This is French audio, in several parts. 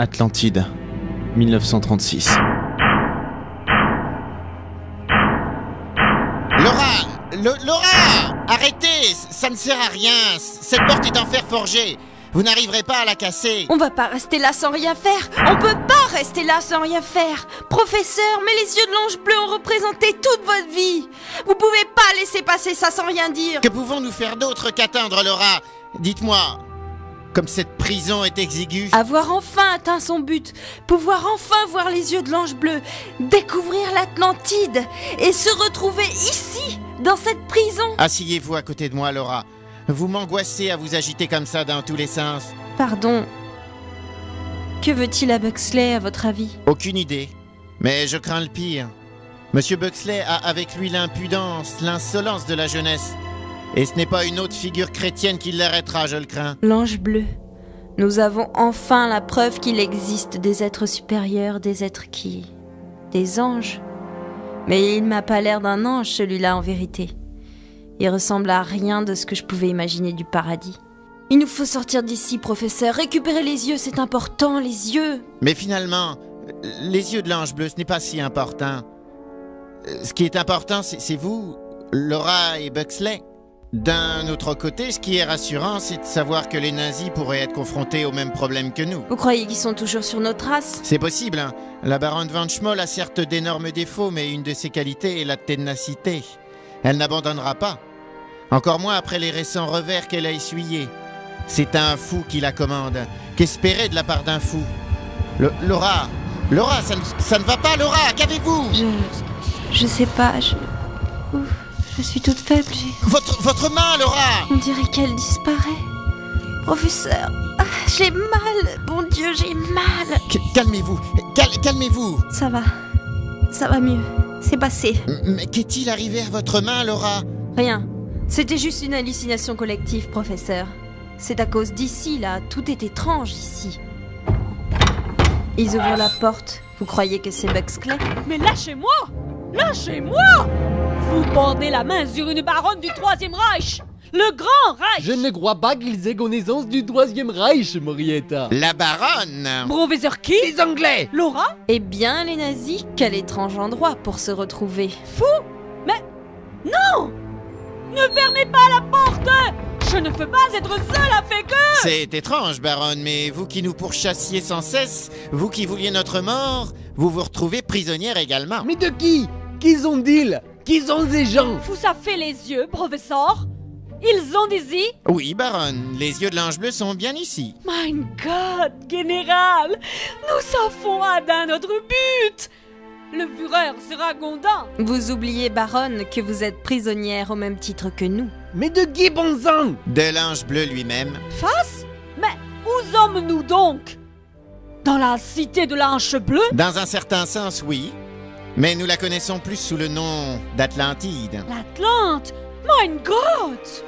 Atlantide, 1936. Laura, arrêtez, ça ne sert à rien. Cette porte est en fer forgé. Vous n'arriverez pas à la casser. On va pas rester là sans rien faire. On peut pas rester là sans rien faire. Professeur, mais les yeux de l'ange bleu ont représenté toute votre vie. Vous pouvez pas laisser passer ça sans rien dire. Que pouvons-nous faire d'autre qu'attendre, Laura? Dites-moi, comme cette prison est exiguë... Avoir enfin atteint son but, pouvoir enfin voir les yeux de l'ange bleu, découvrir l'Atlantide et se retrouver ici, dans cette prison. Asseyez-vous à côté de moi, Laura. Vous m'angoissez à vous agiter comme ça dans tous les sens. Pardon. Que veut-il à Buxley, à votre avis? Aucune idée. Mais je crains le pire. Monsieur Buxley a avec lui l'impudence, l'insolence de la jeunesse. Et ce n'est pas une autre figure chrétienne qui l'arrêtera, je le crains. L'ange bleu. Nous avons enfin la preuve qu'il existe des êtres supérieurs, des êtres qui... des anges. Mais il m'a pas l'air d'un ange, celui-là, en vérité. Il ressemble à rien de ce que je pouvais imaginer du paradis. Il nous faut sortir d'ici, professeur. Récupérer les yeux, c'est important, les yeux. Mais finalement, les yeux de l'ange bleu, ce n'est pas si important. Ce qui est important, c'est vous, Laura et Buxley. D'un autre côté, ce qui est rassurant, c'est de savoir que les nazis pourraient être confrontés au même problème que nous. Vous croyez qu'ils sont toujours sur nos traces? C'est possible, hein. La baronne Van Schmoll a certes d'énormes défauts, mais une de ses qualités est la ténacité. Elle n'abandonnera pas. Encore moins après les récents revers qu'elle a essuyés. C'est un fou qui la commande. Qu'espérer de la part d'un fou? Laura, ça ne va pas, Laura, qu'avez-vous? Je sais pas, je suis toute faible, Votre main, Laura! On dirait qu'elle disparaît. Professeur, j'ai mal, bon Dieu, j'ai mal. Calmez-vous, calmez-vous. Ça va mieux, c'est passé. Mais qu'est-il arrivé à votre main, Laura? Rien, c'était juste une hallucination collective, professeur. C'est à cause d'ici, là, tout est étrange ici. Ils ouvrent la porte, vous croyez que c'est Buxley? Mais lâchez-moi! Lâchez-moi! Vous bandez la main sur une baronne du Troisième Reich! Le Grand Reich! Je ne crois pas qu'ils aient connaissance du Troisième Reich, Morietta. La baronne! Professeur qui? Les Anglais! Laura? Eh bien, les nazis, quel étrange endroit pour se retrouver. Fou? Mais... non! Ne fermez pas la porte! Je ne veux pas être seule avec eux! C'est étrange, baronne, mais vous qui nous pourchassiez sans cesse, vous qui vouliez notre mort, vous vous retrouvez prisonnière également. Mais de qui? Qui sont-ils? Qui sont ces gens? Vous avez fait les yeux, professeur? Ils ont des yeux? Oui, baronne, les yeux de l'ange bleu sont bien ici. Mein Gott, général! Nous avons atteint notre but! Le Führer sera content! Vous oubliez, baronne, que vous êtes prisonnière au même titre que nous. Mais de qui, bon sang? De l'ange bleu lui-même. Face? Mais où sommes-nous donc? Dans la cité de l'Ange bleu? Dans un certain sens, oui. Mais nous la connaissons plus sous le nom d'Atlantide. L'Atlante? Mein Gott!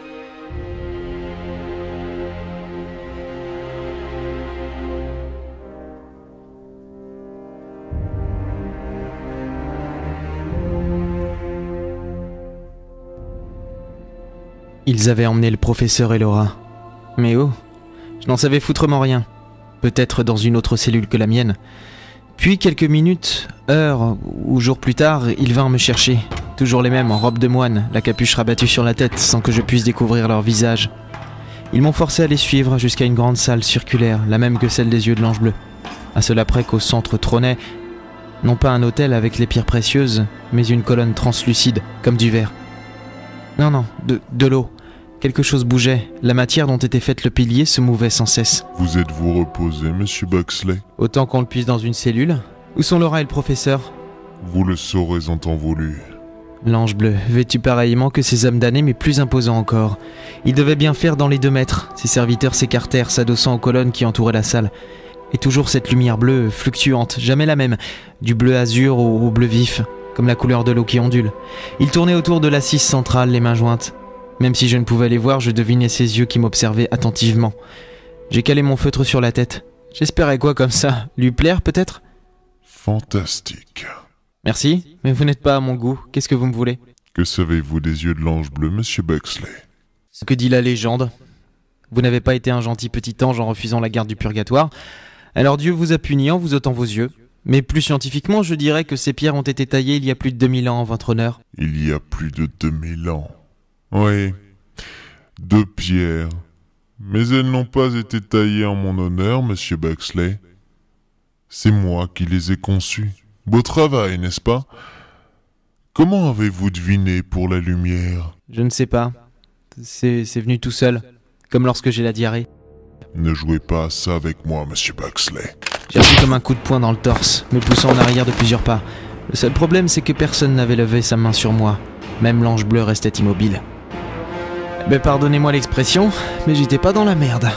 Ils avaient emmené le professeur et Laura. Mais oh, je n'en savais foutrement rien. Peut-être dans une autre cellule que la mienne. Puis quelques minutes, heures ou jours plus tard, ils vinrent me chercher. Toujours les mêmes, en robe de moine, la capuche rabattue sur la tête sans que je puisse découvrir leur visage. Ils m'ont forcé à les suivre jusqu'à une grande salle circulaire, la même que celle des yeux de l'ange bleu. À cela près qu'au centre trônait, non pas un autel avec les pierres précieuses, mais une colonne translucide, comme du verre. Non, de l'eau. Quelque chose bougeait. La matière dont était faite le pilier se mouvait sans cesse. Vous êtes-vous reposé, monsieur Buxley? Autant qu'on le puisse dans une cellule. Où sont Laura et le professeur? Vous le saurez en temps voulu. L'ange bleu, vêtu pareillement que ces hommes damnés, mais plus imposants encore. Il devait bien faire dans les 2 mètres. Ses serviteurs s'écartèrent, s'adossant aux colonnes qui entouraient la salle. Et toujours cette lumière bleue, fluctuante, jamais la même. Du bleu azur au bleu vif, comme la couleur de l'eau qui ondule. Ils tournaient autour de l'assise centrale, les mains jointes. Même si je ne pouvais les voir, je devinais ses yeux qui m'observaient attentivement. J'ai calé mon feutre sur la tête. J'espérais quoi comme ça? Lui plaire peut-être? Fantastique. Merci, mais vous n'êtes pas à mon goût. Qu'est-ce que vous me voulez? Que savez-vous des yeux de l'ange bleu, monsieur Buxley? Ce que dit la légende. Vous n'avez pas été un gentil petit ange en refusant la garde du purgatoire. Alors Dieu vous a puni en vous ôtant vos yeux. Mais plus scientifiquement, je dirais que ces pierres ont été taillées il y a plus de 2000 ans en votre honneur. Il y a plus de 2000 ans. Oui, 2 pierres. Mais elles n'ont pas été taillées en mon honneur, monsieur Buxley. C'est moi qui les ai conçues. Beau travail, n'est-ce pas? Comment avez-vous deviné pour la lumière? Je ne sais pas. C'est venu tout seul. Comme lorsque j'ai la diarrhée. Ne jouez pas à ça avec moi, monsieur Buxley. J'ai reçu comme un coup de poing dans le torse, me poussant en arrière de plusieurs pas. Le seul problème, c'est que personne n'avait levé sa main sur moi. Même l'ange bleu restait immobile. Ben pardonnez-moi l'expression, mais j'étais pas dans la merde.